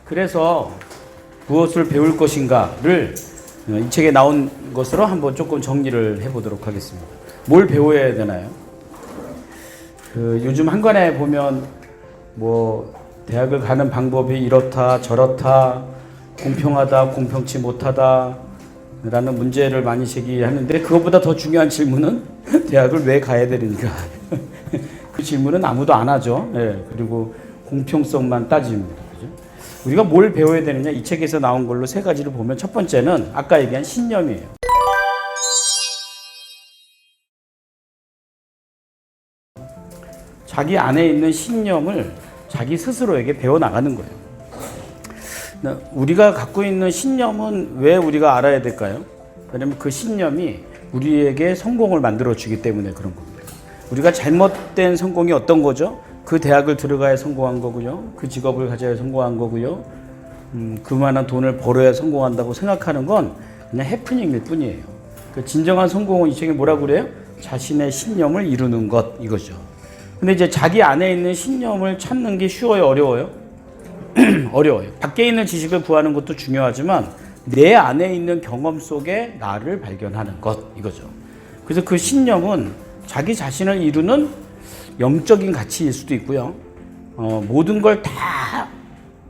그래서 무엇을 배울 것인가를 이 책에 나온 것으로 한번 조금 정리를 해보도록 하겠습니다. 뭘 배워야 되나요? 요즘 한간에 보면 대학을 가는 방법이 이렇다 저렇다 공평하다 공평치 못하다 라는 문제를 많이 제기하는데, 그것보다 더 중요한 질문은 대학을 왜 가야 되는가 그 질문은 아무도 안 하죠. 네, 그리고 공평성만 따집니다. 그죠? 우리가 뭘 배워야 되느냐, 이 책에서 나온 걸로 세 가지를 보면, 첫 번째는 아까 얘기한 신념이에요. 자기 안에 있는 신념을 자기 스스로에게 배워나가는 거예요. 우리가 갖고 있는 신념은 왜 우리가 알아야 될까요? 왜냐하면 그 신념이 우리에게 성공을 만들어주기 때문에 그런 겁니다. 우리가 잘못된 성공이 어떤 거죠? 그 대학을 들어가야 성공한 거고요. 그 직업을 가져야 성공한 거고요. 그만한 돈을 벌어야 성공한다고 생각하는 건 그냥 해프닝일 뿐이에요. 그 진정한 성공은 이 책에 뭐라고 그래요? 자신의 신념을 이루는 것, 이거죠. 근데 이제 자기 안에 있는 신념을 찾는 게 쉬워요, 어려워요? 어려워요. 밖에 있는 지식을 구하는 것도 중요하지만 내 안에 있는 경험 속에 나를 발견하는 것, 이거죠. 그래서 그 신념은 자기 자신을 이루는 영적인 가치일 수도 있고요. 모든 걸 다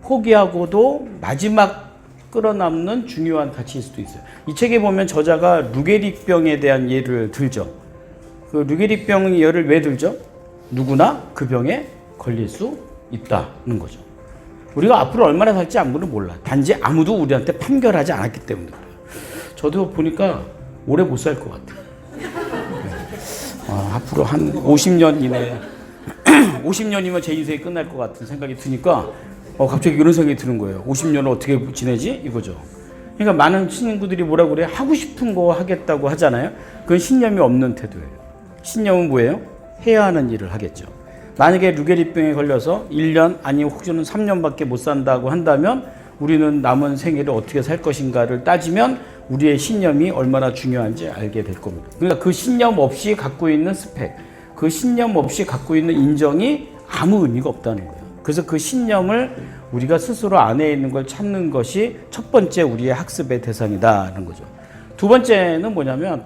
포기하고도 마지막 끌어남는 중요한 가치일 수도 있어요. 이 책에 보면 저자가 루게릭병에 대한 예를 들죠. 그 루게릭병 예를 왜 들죠? 누구나 그 병에 걸릴 수 있다는 거죠. 우리가 앞으로 얼마나 살지 아무도 몰라. 단지 아무도 우리한테 판결하지 않았기 때문에 그래요. 저도 보니까 오래 못 살 것 같아요. 앞으로 한 50년 이내 50년이면 제 인생이 끝날 것 같은 생각이 드니까 갑자기 이런 생각이 드는 거예요. 50년을 어떻게 지내지? 이거죠. 그러니까 많은 친구들이 뭐라고 그래요? 하고 싶은 거 하겠다고 하잖아요. 그건 신념이 없는 태도예요. 신념은 뭐예요? 해야 하는 일을 하겠죠. 만약에 루게릭병에 걸려서 1년 아니면 혹은 3년밖에 못 산다고 한다면 우리는 남은 생애를 어떻게 살 것인가를 따지면 우리의 신념이 얼마나 중요한지 알게 될 겁니다. 그러니까 그 신념 없이 갖고 있는 스펙, 그 신념 없이 갖고 있는 인정이 아무 의미가 없다는 거예요. 그래서 그 신념을 우리가 스스로 안에 있는 걸 찾는 것이 첫 번째 우리의 학습의 대상이다는 거죠. 두 번째는 뭐냐면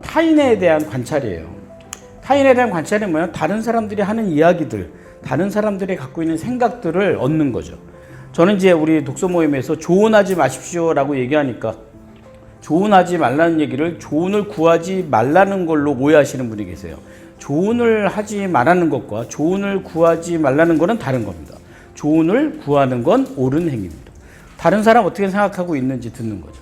타인에 대한 관찰이에요. 타인에 대한 관찰이 뭐냐? 다른 사람들이 하는 이야기들, 다른 사람들이 갖고 있는 생각들을 얻는 거죠. 저는 이제 우리 독서 모임에서 조언하지 마십시오라고 얘기하니까 조언하지 말라는 얘기를 조언을 구하지 말라는 걸로 오해하시는 분이 계세요. 조언을 하지 말라는 것과 조언을 구하지 말라는 것은 다른 겁니다. 조언을 구하는 건 옳은 행위입니다. 다른 사람 어떻게 생각하고 있는지 듣는 거죠.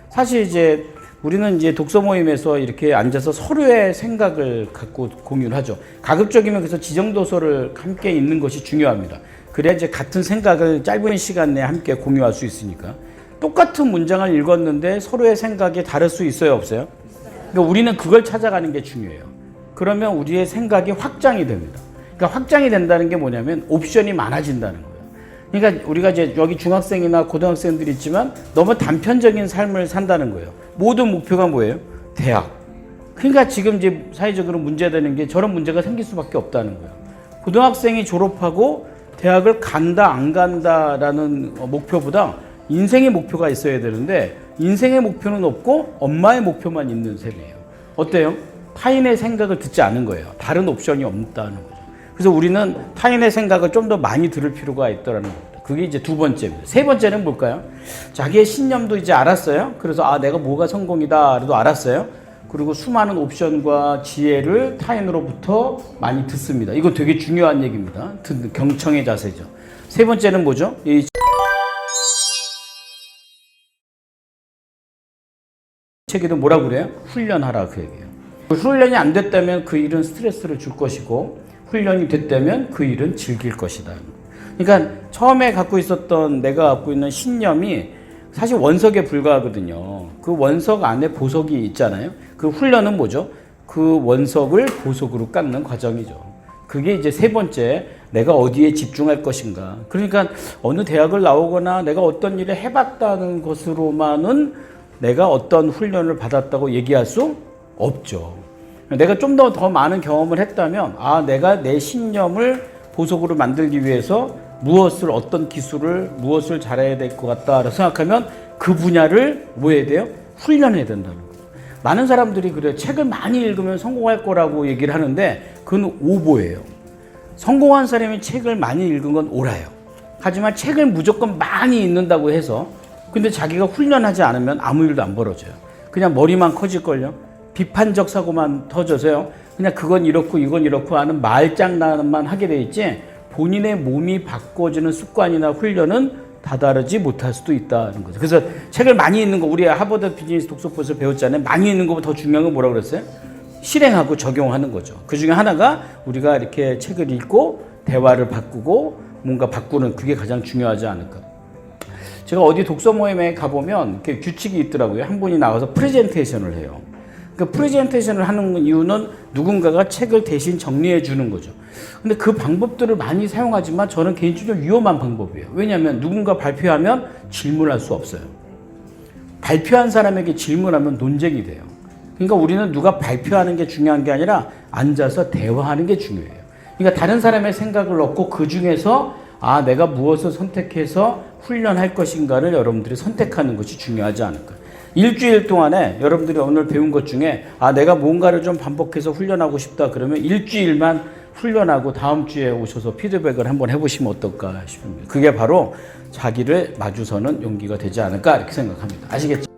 사실 이제 우리는 이제 독서 모임에서 이렇게 앉아서 서로의 생각을 갖고 공유를 하죠. 가급적이면 그래서 지정도서를 함께 읽는 것이 중요합니다. 그래야 이제 같은 생각을 짧은 시간 내에 함께 공유할 수 있으니까. 똑같은 문장을 읽었는데 서로의 생각이 다를 수 있어요, 없어요? 그러니까 우리는 그걸 찾아가는 게 중요해요. 그러면 우리의 생각이 확장이 됩니다. 그러니까 확장이 된다는 게 뭐냐면 옵션이 많아진다는 거예요. 그러니까 우리가 이제 여기 중학생이나 고등학생들이 있지만 너무 단편적인 삶을 산다는 거예요. 모든 목표가 뭐예요? 대학. 그러니까 지금 이제 사회적으로 문제되는 게 저런 문제가 생길 수밖에 없다는 거예요. 고등학생이 졸업하고 대학을 간다 안 간다라는 목표보다 인생의 목표가 있어야 되는데 인생의 목표는 없고 엄마의 목표만 있는 셈이에요. 어때요? 타인의 생각을 듣지 않은 거예요. 다른 옵션이 없다는 거죠. 그래서 우리는 타인의 생각을 좀 더 많이 들을 필요가 있다는 겁니다. 그게 이제 두 번째입니다. 세 번째는 뭘까요? 자기의 신념도 이제 알았어요. 그래서 내가 뭐가 성공이다라도 알았어요. 그리고 수많은 옵션과 지혜를 타인으로부터 많이 듣습니다. 이거 되게 중요한 얘기입니다. 경청의 자세죠. 세 번째는 뭐죠? 이 책에도 뭐라고 그래요? 훈련하라, 그 얘기예요. 훈련이 안 됐다면 그 일은 스트레스를 줄 것이고 훈련이 됐다면 그 일은 즐길 것이다. 그러니까 처음에 갖고 있었던 내가 갖고 있는 신념이 사실 원석에 불과하거든요. 그 원석 안에 보석이 있잖아요. 그 훈련은 뭐죠? 그 원석을 보석으로 깎는 과정이죠. 그게 이제 세 번째, 내가 어디에 집중할 것인가. 그러니까 어느 대학을 나오거나 내가 어떤 일을 해봤다는 것으로만은 내가 어떤 훈련을 받았다고 얘기할 수 없죠. 내가 좀 더 많은 경험을 했다면 내가 내 신념을 보석으로 만들기 위해서 어떤 기술을 무엇을 잘해야 될 것 같다라고 생각하면 그 분야를 뭐 해야 돼요? 훈련해야 된다는 거예요. 많은 사람들이 그래요. 책을 많이 읽으면 성공할 거라고 얘기를 하는데 그건 오보예요. 성공한 사람이 책을 많이 읽은 건 옳아요. 하지만 책을 무조건 많이 읽는다고 해서 근데 자기가 훈련하지 않으면 아무 일도 안 벌어져요. 그냥 머리만 커질걸요. 비판적 사고만 터져서요. 그냥 그건 이렇고 이건 이렇고 하는 말장난만 하게 돼 있지 본인의 몸이 바꿔지는 습관이나 훈련은 다다르지 못할 수도 있다는 거죠. 그래서 책을 많이 읽는 거 우리 하버드 비즈니스 독서법에서 배웠잖아요. 많이 읽는 것보다 더 중요한 건 뭐라고 그랬어요? 실행하고 적용하는 거죠. 그 중에 하나가 우리가 이렇게 책을 읽고 대화를 바꾸고 뭔가 바꾸는 그게 가장 중요하지 않을까. 제가 어디 독서 모임에 가보면 이렇게 규칙이 있더라고요. 한 분이 나와서 프레젠테이션을 해요. 그 프레젠테이션을 하는 이유는 누군가가 책을 대신 정리해 주는 거죠. 근데 그 방법들을 많이 사용하지만 저는 개인적으로 위험한 방법이에요. 왜냐하면 누군가 발표하면 질문할 수 없어요. 발표한 사람에게 질문하면 논쟁이 돼요. 그러니까 우리는 누가 발표하는 게 중요한 게 아니라 앉아서 대화하는 게 중요해요. 그러니까 다른 사람의 생각을 얻고 그 중에서 내가 무엇을 선택해서 훈련할 것인가를 여러분들이 선택하는 것이 중요하지 않을까. 일주일 동안에 여러분들이 오늘 배운 것 중에 내가 뭔가를 좀 반복해서 훈련하고 싶다 그러면 일주일만 훈련하고 다음 주에 오셔서 피드백을 한번 해보시면 어떨까 싶습니다. 그게 바로 자기를 마주서는 용기가 되지 않을까 이렇게 생각합니다. 아시겠죠?